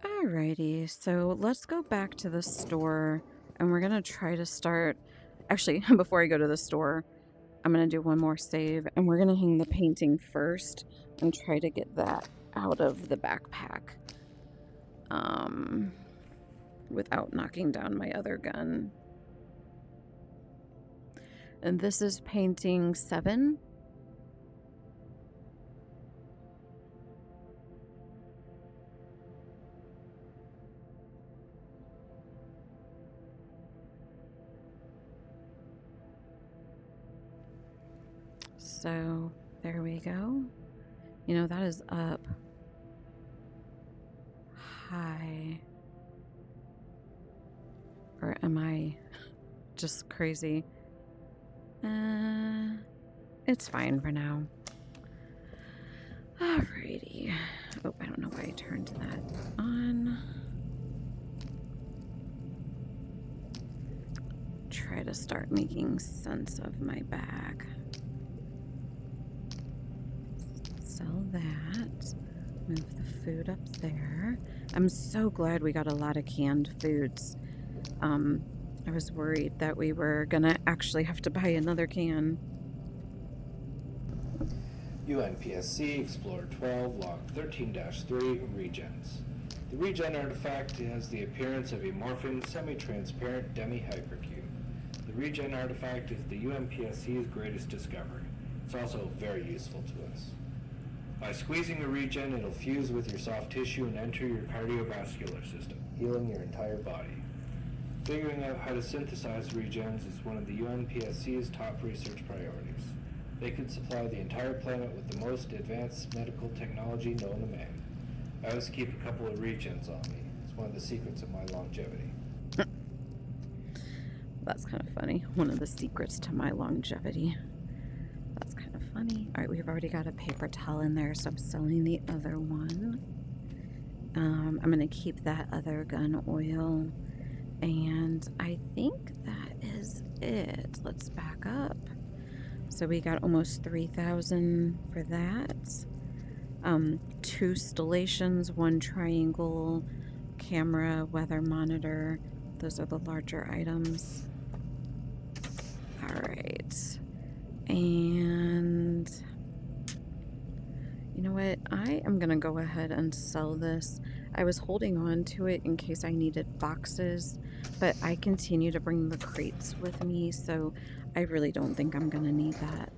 Alrighty, so let's go back to the store and we're gonna try to start. Actually, before I go to the store, I'm gonna do one more save and we're gonna hang the painting first and try to get that out of the backpack. Um, without knocking down my other gun. And this is painting 7. So there we go. You know, that is up high. Or am I just crazy? It's fine for now. Alrighty. Oh, I don't know why I turned that on. Try to start making sense of my bag. Sell that. Move the food up there. I'm so glad we got a lot of canned foods. I was worried that we were gonna actually have to buy another can. UNPSC Explorer 12, Log 13-3, Regens. The Regen artifact has the appearance of a morphin semi-transparent demi-hypercube. The Regen artifact is the UNPSC's greatest discovery. It's also very useful to us. By squeezing the Regen, it'll fuse with your soft tissue and enter your cardiovascular system, healing your entire body. Figuring out how to synthesize Regens is one of the UNPSC's top research priorities. They could supply the entire planet with the most advanced medical technology known to man. I always keep a couple of Regens on me. It's one of the secrets of my longevity. That's kind of funny. One of the secrets to my longevity. That's kind of funny. Alright, we've already got a paper towel in there, so I'm selling the other one. I'm going to keep that other gun oil. And I think that is it. Let's back up. So we got almost 3,000 for that. 2 stellations, 1 triangle, camera, weather monitor. Those are the larger items. Alright. And you know what? I am going to go ahead and sell this. I was holding on to it in case I needed boxes, but I continue to bring the crates with me, so I really don't think I'm going to need that.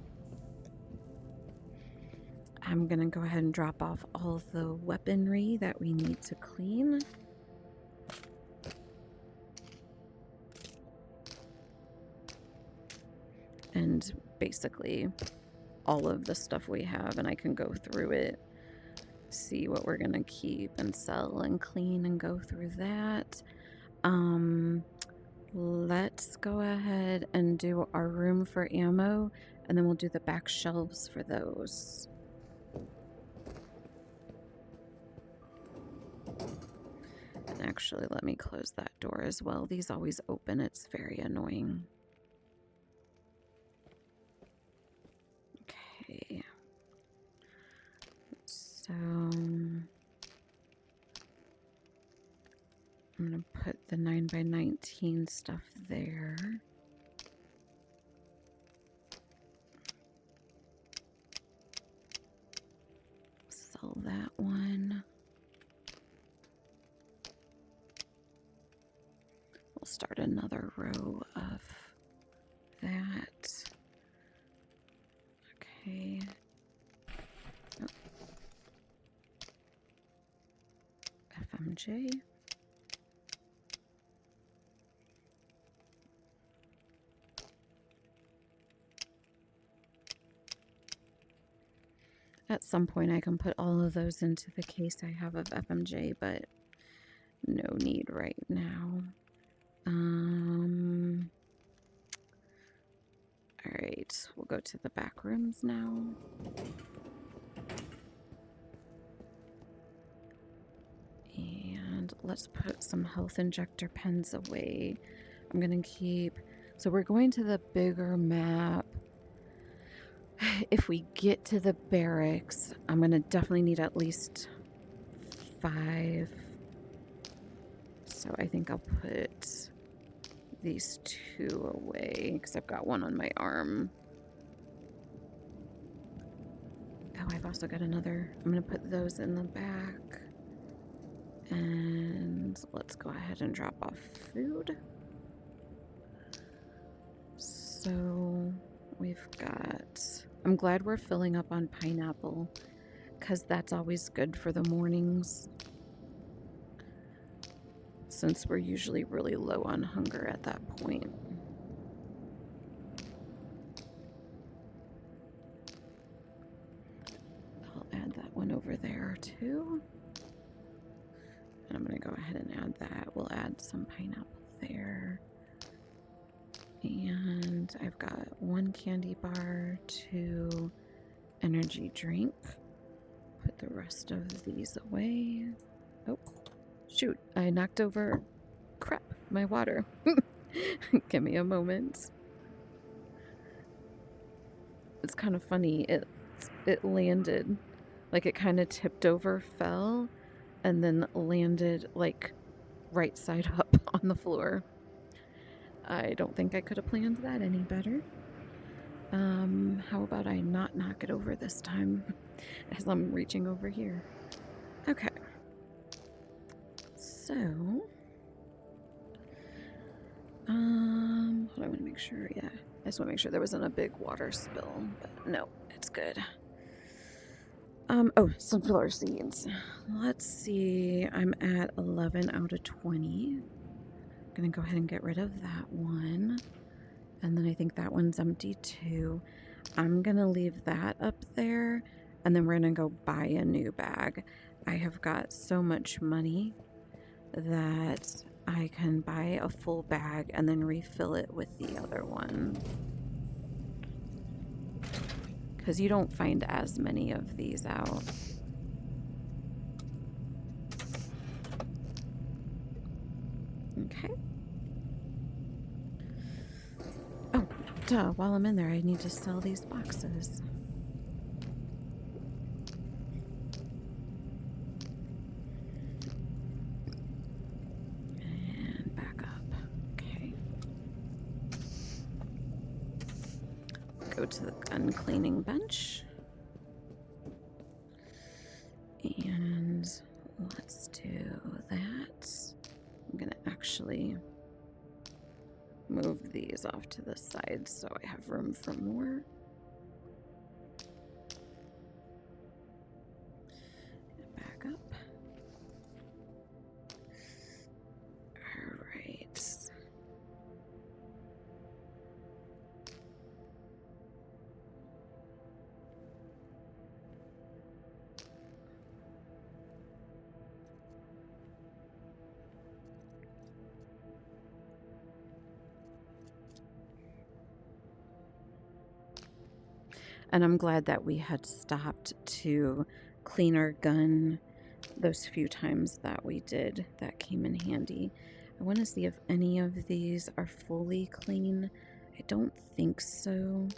I'm going to go ahead and drop off all of the weaponry that we need to clean. And basically all of the stuff we have, and I can go through it, see what we're going to keep and sell and clean and go through that. Let's go ahead and do our room for ammo, and then we'll do the back shelves for those. And actually, let me close that door as well. These always open. It's very annoying. Okay. So I'm going to put the 9x19 stuff there. Sell that one. We'll start another row of that. Okay. Oh. FMJ. At some point I can put all of those into the case I have of FMJ, but no need right now. Alright, we'll go to the back rooms now. And let's put some health injector pens away. I'm gonna keep... So we're going to the bigger map. If we get to the barracks, I'm gonna definitely need at least 5 So I think I'll put these 2 away because I've got one on my arm. Oh, I've also got another. I'm going to put those in the back. And let's go ahead and drop off food. So we've got... I'm glad we're filling up on pineapple because that's always good for the mornings. Since we're usually really low on hunger at that point. I'll add that one over there too. And I'm going to go ahead and add that. We'll add some pineapple there. And I've got 1 candy bar, 2 energy drink. Put the rest of these away. Oh, shoot. I knocked over, crap, my water. Give me a moment. It's kind of funny. It landed, like it kind of tipped over, fell, and then landed like right side up on the floor. I don't think I could have planned that any better. How about I not knock it over this time as I'm reaching over here? Okay. So, hold on, I want to make sure, yeah. I just want to make sure there wasn't a big water spill, but no, it's good. Oh, sunflower seeds. Let's see, I'm at 11 out of 20. I'm gonna go ahead and get rid of that one. And then I think that one's empty too. I'm gonna leave that up there, and then we're gonna go buy a new bag. I have got so much money that I can buy a full bag and then refill it with the other one. Because you don't find as many of these out. Okay. Oh, duh, while I'm in there, I need to sell these boxes. And back up. Okay. Go to the gun cleaning bench. And let's do that. I'm gonna actually move these off to the side so I have room for more. Back up. All right. And I'm glad that we had stopped to clean our gun those few times that we did. That came in handy. I want to see if any of these are fully clean. I don't think so.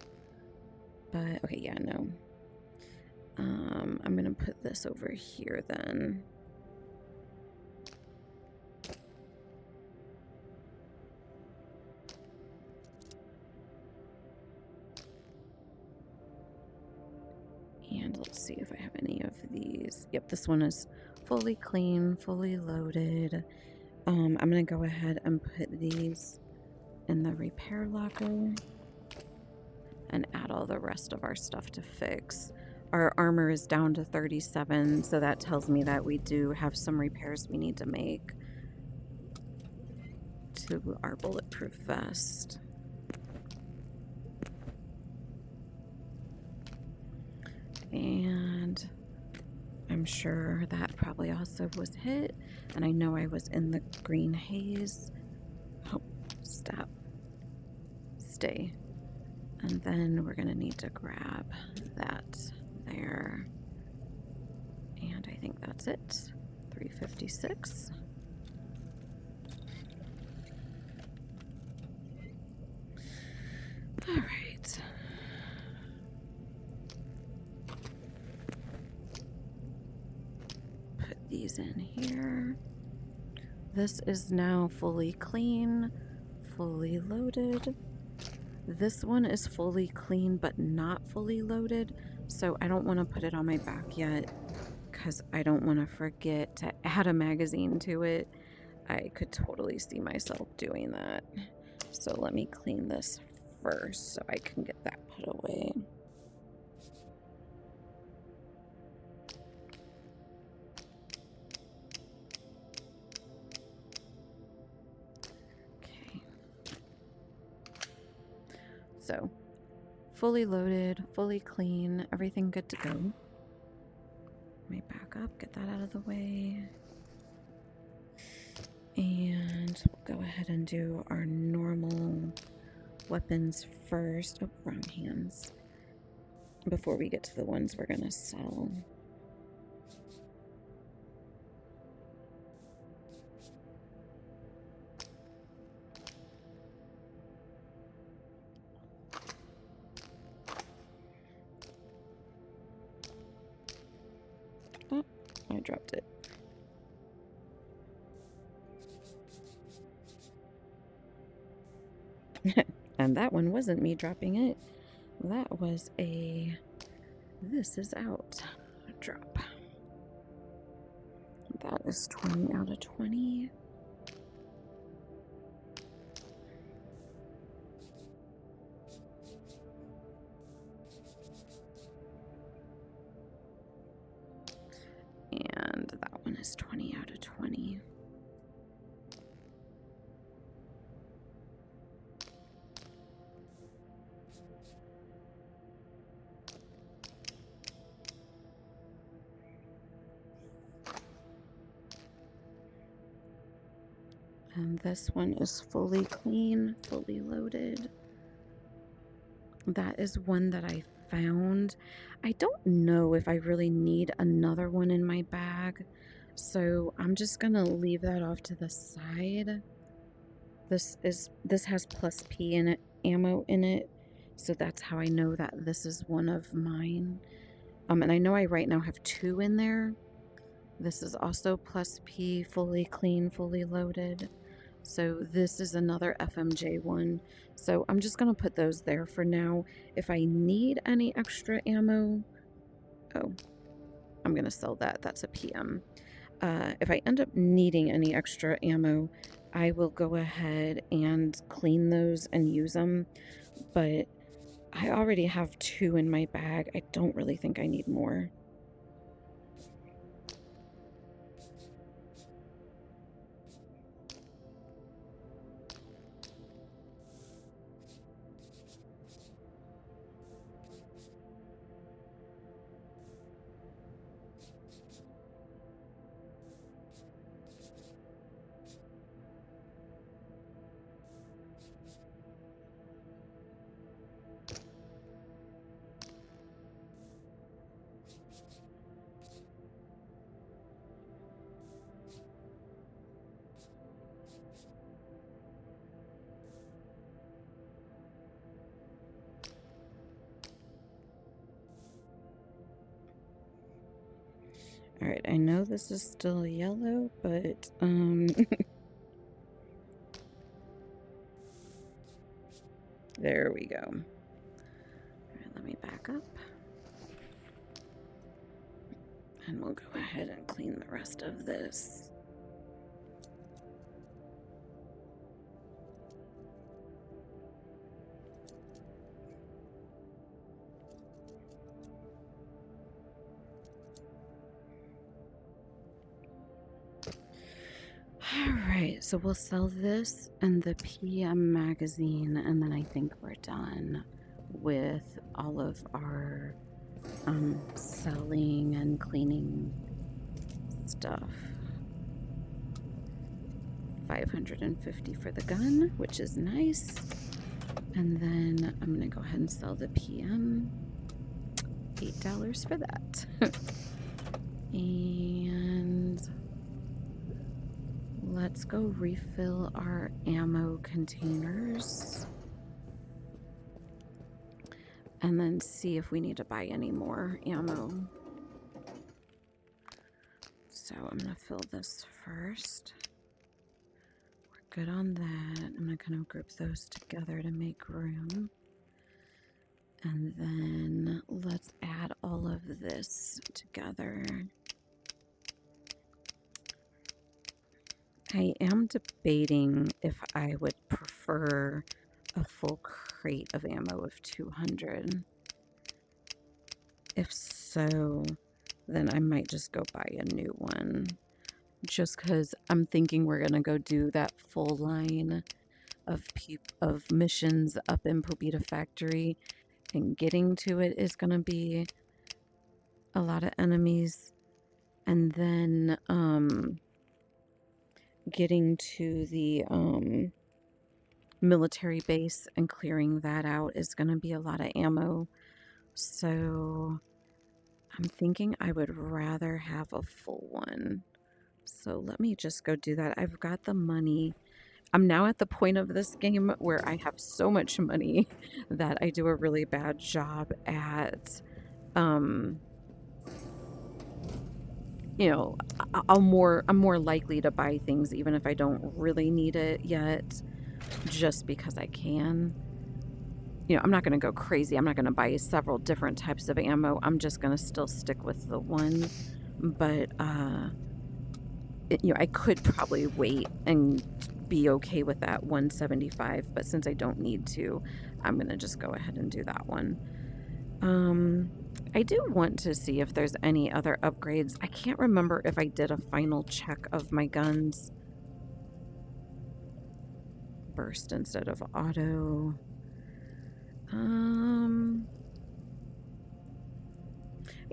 But, okay, yeah, no. I'm going to put this over here then. And let's see if I have any of these. Yep, this one is fully clean, fully loaded. I'm going to go ahead and put these in the repair locker and add all the rest of our stuff to fix. Our armor is down to 37, so that tells me that we do have some repairs we need to make to our bulletproof vest. And I'm sure that probably also was hit. And I know I was in the green haze. Oh, stop. Stay. And then we're going to need to grab that there. And I think that's it. 356. All right. These in here. This is now fully clean, fully loaded. This one is fully clean but not fully loaded, so I don't want to put it on my back yet because I don't want to forget to add a magazine to it. I could totally see myself doing that. So let me clean this first so I can get that put away. Okay. So, fully loaded, fully clean, everything good to go. Let me back up, get that out of the way. And we'll go ahead and do our normal weapons first. Oh, wrong hands. Before we get to the ones we're gonna sell. Oh, I dropped it. And that one wasn't me dropping it. That was a "this is out" drop. That is 20 out of 20. And that one is 20 out of 20. And this one is fully clean, fully loaded. That is one that I found. I don't know if I really need another one in my bag, so I'm just gonna leave that off to the side. This has plus P in it, ammo in it, so that's how I know that this is one of mine. And I know I right now have 2 in there. This is also plus P, fully clean, fully loaded. So this is another FMJ one. So I'm just going to put those there for now. If I need any extra ammo... Oh, I'm going to sell that. That's a PM. If I end up needing any extra ammo, I will go ahead and clean those and use them. But I already have 2 in my bag. I don't really think I need more. Alright, I know this is still yellow, but, there we go. Alright, let me back up. And we'll go ahead and clean the rest of this. Alright, so we'll sell this and the PM magazine, and then I think we're done with all of our selling and cleaning stuff. 550 for the gun, which is nice. And then I'm gonna go ahead and sell the PM. $8 for that. And let's go refill our ammo containers. And then see if we need to buy any more ammo. So I'm gonna fill this first. good on that. I'm going to kind of group those together to make room. And then let's add all of this together. I am debating if I would prefer a full crate of ammo of 200. If so, then I might just go buy a new one. Just because I'm thinking we're going to go do that full line of missions up in Pobita Factory. And getting to it is going to be a lot of enemies. And then getting to the military base and clearing that out is going to be a lot of ammo. So I'm thinking I would rather have a full one. So let me just go do that. I've got the money. I'm now at the point of this game where I have so much money that I do a really bad job at, you know, I'm more likely to buy things even if I don't really need it yet, just because I can. You know, I'm not going to go crazy. I'm not going to buy several different types of ammo. I'm just going to still stick with the one. But, you know, I could probably wait and be okay with that 175. But since I don't need to, I'm going to just go ahead and do that one. I do want to see if there's any other upgrades. I can't remember if I did a final check of my guns. Burst instead of auto. You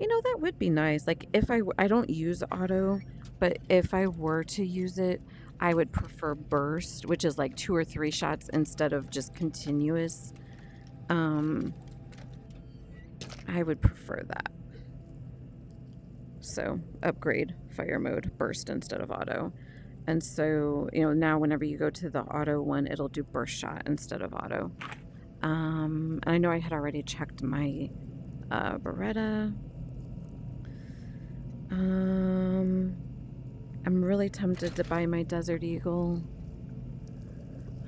know, that would be nice. Like, if I don't use auto, but if I were to use it, I would prefer burst, which is like 2 or 3 shots instead of just continuous. I would prefer that. So, upgrade fire mode, burst instead of auto. And so, you know, now whenever you go to the auto one, it'll do burst shot instead of auto. And I know I had already checked my Beretta. I'm really tempted to buy my Desert Eagle.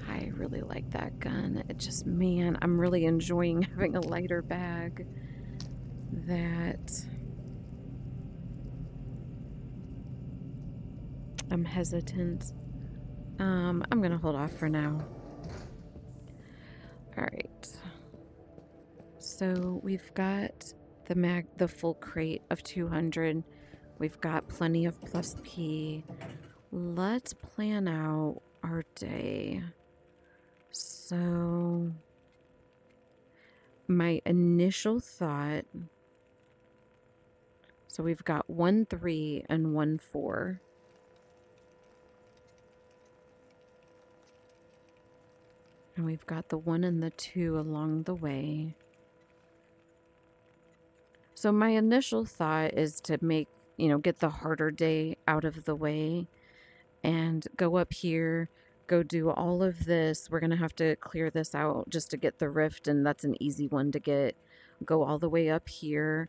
I really like that gun. It just, man, I'm really enjoying having a lighter bag. That I'm hesitant. I'm gonna hold off for now. All right. So we've got the full crate of 200. We've got plenty of plus P. Let's plan out our day. So my initial thought, so we've got 1-3 and 1-4. And we've got the 1 and the 2 along the way. So my initial thought is to make, you know, get the harder day out of the way and go up here, go do all of this. We're going to have to clear this out just to get the rift, and that's an easy one to get. Go all the way up here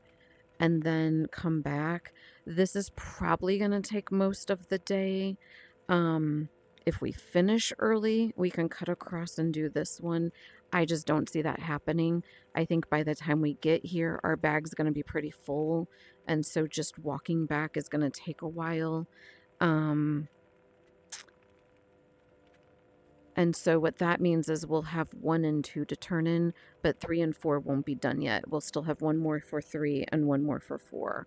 and then come back. This is probably going to take most of the day. If we finish early, we can cut across and do this one. I just don't see that happening. I think by the time we get here, our bag's going to be pretty full. And so just walking back is going to take a while. And so what that means is we'll have 1 and 2 to turn in, but 3 and 4 won't be done yet. We'll still have 1 more for 3 and 1 more for 4.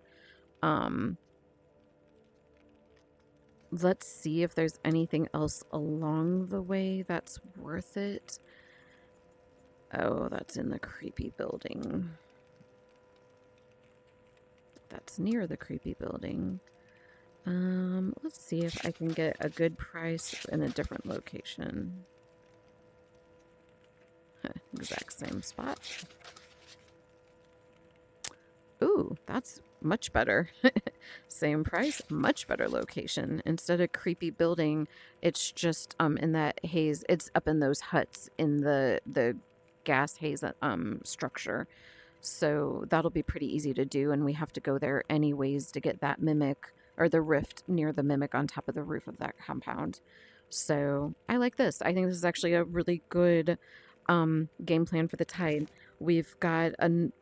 Let's see if there's anything else along the way that's worth it. Oh, that's in the creepy building. That's near the creepy building. Let's see if I can get a good price in a different location. Exact same spot. Ooh, that's much better. Same price, much better location. Instead of creepy building, it's just in that haze. It's up in those huts in the gas haze structure. So that'll be pretty easy to do, and we have to go there anyways to get that mimic or the rift near the mimic on top of the roof of that compound. So I like this. I think this is actually a really good game plan for the tide. We've got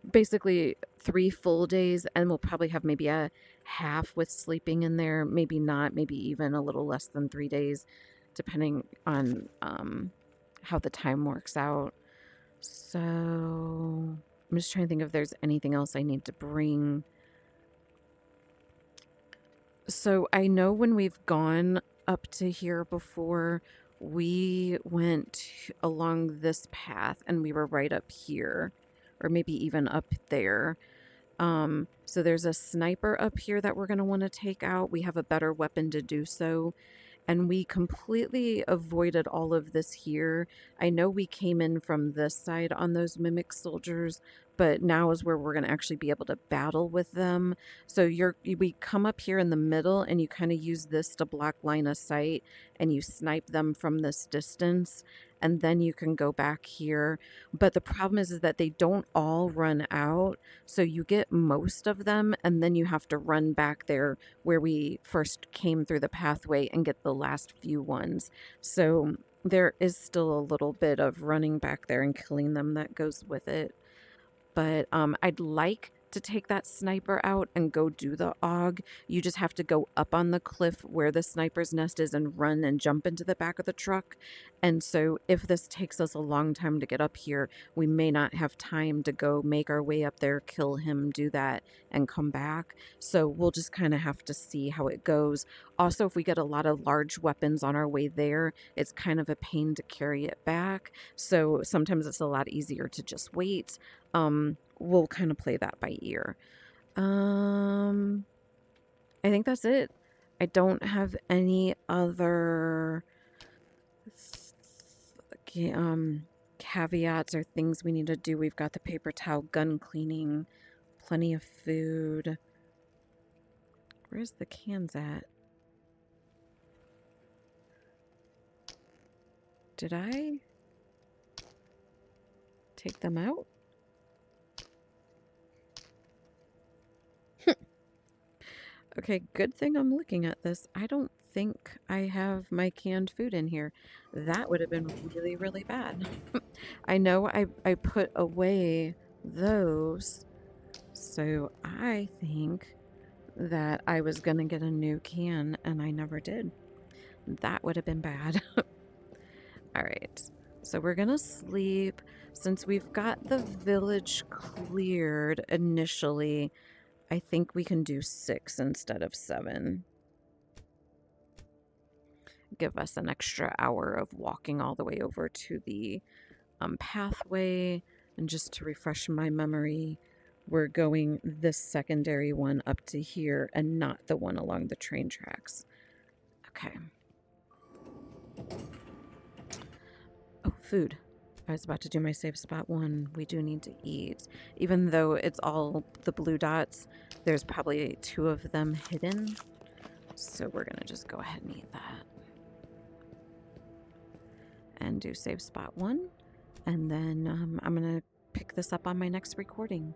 basically 3 full days, and we'll probably have maybe a half with sleeping in there, maybe not, maybe even a little less than 3 days, depending on how the time works out. So I'm just trying to think if there's anything else I need to bring. So I know when we've gone up to here before, we went along this path and we were right up here, or maybe even up there. So there's a sniper up here that we're going to want to take out. We have a better weapon to do so. And we completely avoided all of this here. I know we came in from this side on those mimic soldiers, but now is where we're going to actually be able to battle with them. So we come up here in the middle and you kind of use this to block line of sight and you snipe them from this distance, and then you can go back here. But the problem is that they don't all run out, so you get most of them and then you have to run back there where we first came through the pathway and get the last few ones. So there is still a little bit of running back there and killing them that goes with it. But I'd like to take that sniper out and go do the AUG. You just have to go up on the cliff where the sniper's nest is and run and jump into the back of the truck. And so if this takes us a long time to get up here, we may not have time to go make our way up there, kill him, do that, and come back. So we'll just kind of have to see how it goes. Also, if we get a lot of large weapons on our way there, it's kind of a pain to carry it back. So sometimes it's a lot easier to just wait. We'll kind of play that by ear. I think that's it. I don't have any other caveats or things we need to do. We've got the paper towel, gun cleaning, plenty of food. Where's the cans at? Did I take them out? Okay, good thing I'm looking at this. I don't think I have my canned food in here. That would have been really, really bad. I know I put away those, so I think that I was going to get a new can, and I never did. That would have been bad. All right, so we're going to sleep. Since we've got the village cleared initially, I think we can do 6 instead of 7. Give us an extra hour of walking all the way over to the pathway. And just to refresh my memory, we're going this secondary one up to here and not the one along the train tracks. Okay. Oh, food. I was about to do my save spot 1. We do need to eat. Even though it's all the blue dots, there's probably 2 of them hidden. So we're going to just go ahead and eat that. And do save spot 1. And then I'm going to pick this up on my next recording.